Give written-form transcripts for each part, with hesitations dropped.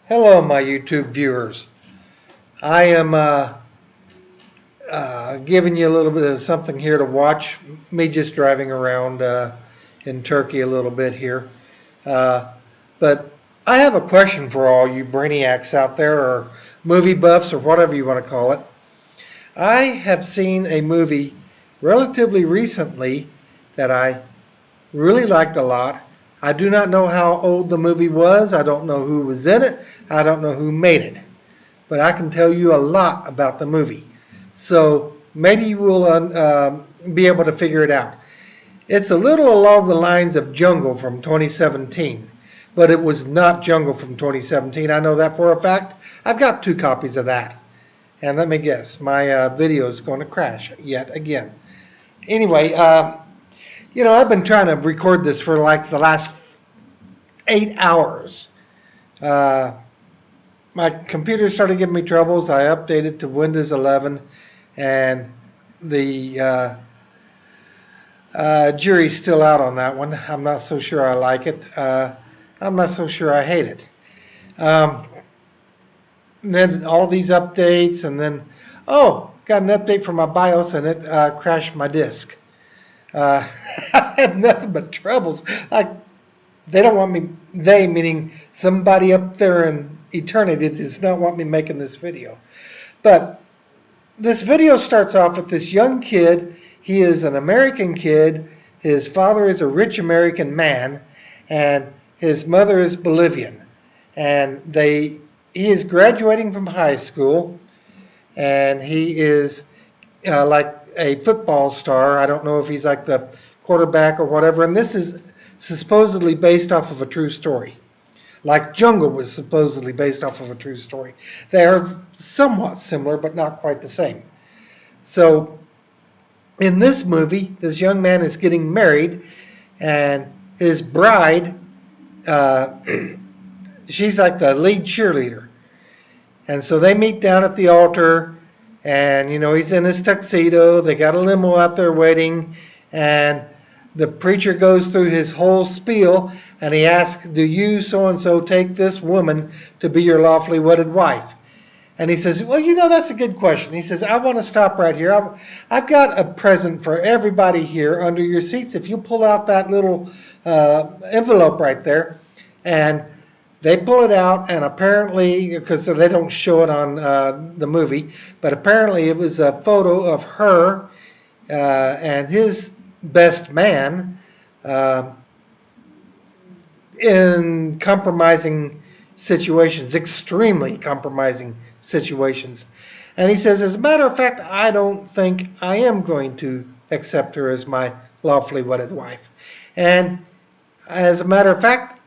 Hello, my YouTube viewers. I am giving you a little bit of something here to watch. Me just driving around in Turkey a little bit here. Uh, but I have a question for all you brainiacs out there, or movie buffs, or whatever you want to call it. I have seen a movie relatively recently that I really liked a lot. I do not know how old the movie was. I don't know who was in it. I don't know who made it. But I can tell you a lot about the movie. So maybe you will be able to figure it out. It's a little along the lines of Jungle from 2017, but it was not Jungle from 2017. I know that for a fact. I've got 2 copies of that. And let me guess, my video is going to crash yet again. Anyway, I've been trying to record this for like the last 8 hours. Uh, my computer started giving me troubles. I updated to Windows 11, and the jury's still out on that one. I'm not so sure I like it. I'm not so sure I hate it. Um, and then all these updates, and then, got an update for my BIOS, and it crashed my disk. I've had nothing but troubles. Like, they don't want me, they meaning somebody up there in eternity, does not want me making this video. But this video starts off with this young kid. He is an American kid. His father is a rich American man, and his mother is Bolivian. And he is graduating from high school, and he is like a football star. I don't know if he's like the quarterback or whatever. And this is supposedly based off of a true story. Like Jungle was supposedly based off of a true story. They are somewhat similar, but not quite the same. So in this movie, this young man is getting married, and his bride, she's like the lead cheerleader. And so they meet down at the altar, and he's in his tuxedo. They got a limo out there waiting, and the preacher goes through his whole spiel, and he asks, "Do you so-and-so take this woman to be your lawfully wedded wife?" And he says, "Well, that's a good question." He says, "I want to stop right here. I've got a present for everybody here under your seats. If you pull out that little envelope right there." And they pull it out, and apparently, because they don't show it on the movie, but apparently it was a photo of her and his best man in compromising situations, extremely compromising situations. And he says, "As a matter of fact, I don't think I am going to accept her as my lawfully wedded wife. And as a matter of fact,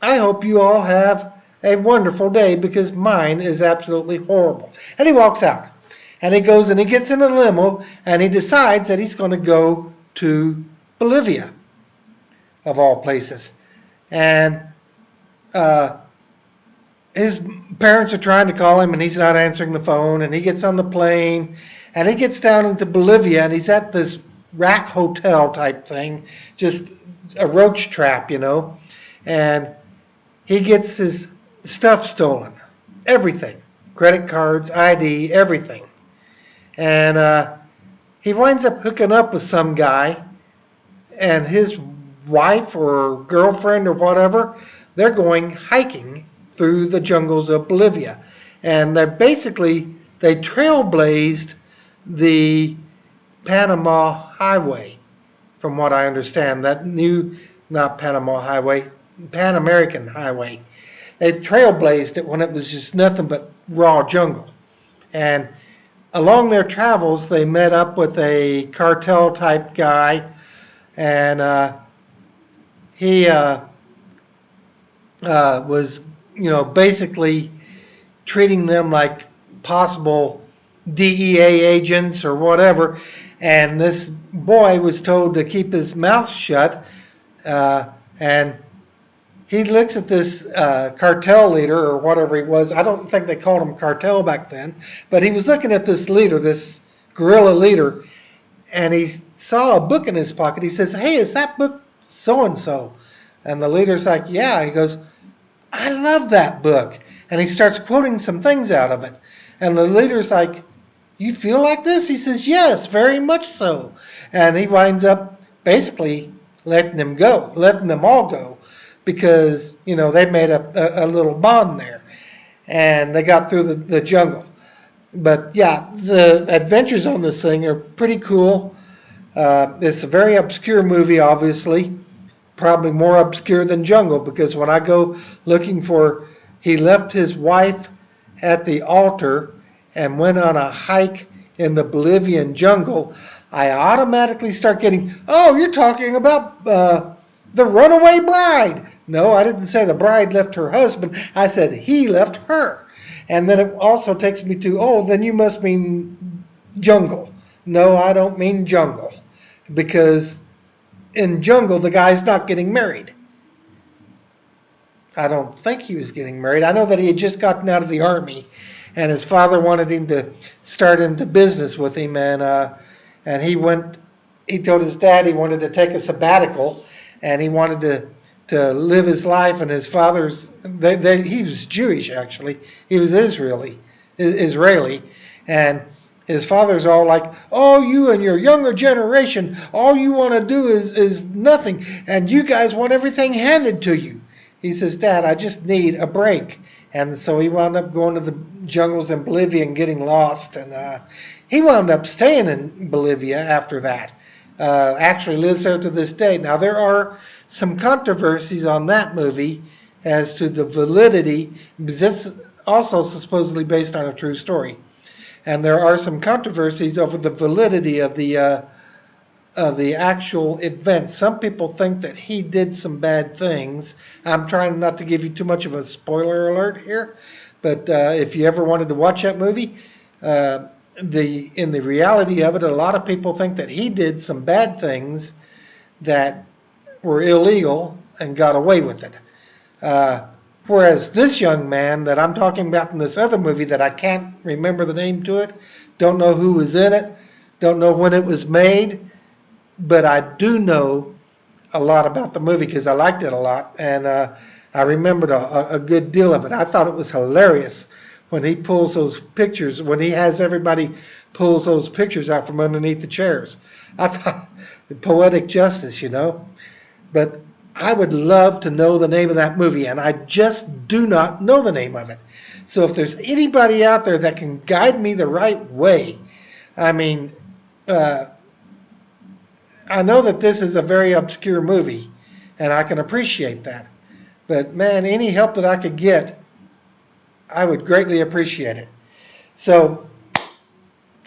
I hope you all have a wonderful day, because mine is absolutely horrible." And he walks out. And he goes and he gets in a limo, and he decides that he's going to go to Bolivia, of all places. And his parents are trying to call him, and he's not answering the phone. And he gets on the plane, and he gets down into Bolivia, and he's at this rack hotel type thing, just a roach trap, And he gets his stuff stolen, everything, credit cards, ID, everything. And he winds up hooking up with some guy, and his wife or girlfriend or whatever, they're going hiking through the jungles of Bolivia. And they trailblazed the Panama Highway, from what I understand. That new, not Panama Highway, Pan American Highway. They trailblazed it when it was just nothing but raw jungle. And along their travels, they met up with a cartel type guy, and he was, basically treating them like possible DEA agents or whatever. And this boy was told to keep his mouth shut, and he looks at this cartel leader, or whatever he was. I don't think they called him cartel back then, but he was looking at this leader, this guerrilla leader, and he saw a book in his pocket. He says, "Hey, is that book so-and-so?" And the leader's like, "Yeah." He goes, "I love that book." And he starts quoting some things out of it. And the leader's like, you feel like this? He says, yes, very much so. And he winds up basically letting them go, letting them all go, because, they made a little bond there. And they got through the jungle. But yeah, the adventures on this thing are pretty cool. It's a very obscure movie, obviously. Probably more obscure than Jungle, because when I go looking for, he left his wife at the altar and went on a hike in the Bolivian jungle, I automatically start getting, oh, you're talking about the runaway bride. No, I didn't say the bride left her husband. I said he left her. And then it also takes me to, oh, then you must mean Jungle. No, I don't mean Jungle, because in Jungle, the guy's not getting married. I don't think he was getting married. I know that he had just gotten out of the army, and his father wanted him to start into business with him, and he went. He told his dad he wanted to take a sabbatical, and he wanted to live his life. And his father's he was Jewish, actually. He was Israeli, and his father's all like, oh, you and your younger generation, all you want to do is nothing, and you guys want everything handed to you. He says, Dad, I just need a break. And so he wound up going to the jungles in Bolivia and getting lost. And he wound up staying in Bolivia after that. Actually lives there to this day. Now, there are some controversies on that movie as to the validity, because it's also supposedly based on a true story. And there are some controversies over the validity of the actual event. Some people think that he did some bad things. I'm trying not to give you too much of a spoiler alert here, but if you ever wanted to watch that movie, in the reality of it, a lot of people think that he did some bad things that were illegal and got away with it. Whereas this young man that I'm talking about in this other movie that I can't remember the name to it, don't know who was in it, don't know when it was made, but I do know a lot about the movie because I liked it a lot, and I remembered a good deal of it. I thought it was hilarious when he pulls those pictures, when he has everybody pulls those pictures out from underneath the chairs. I thought, the poetic justice, But I would love to know the name of that movie, and I just do not know the name of it. So if there's anybody out there that can guide me the right way, I mean, I know that this is a very obscure movie, and I can appreciate that. But man, any help that I could get, I would greatly appreciate it. So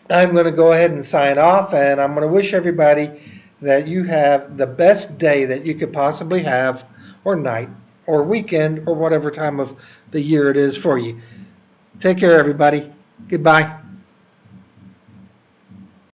I'm going to go ahead and sign off, and I'm going to wish everybody that you have the best day that you could possibly have, or night, or weekend, or whatever time of the year it is for you. Take care, everybody. Goodbye.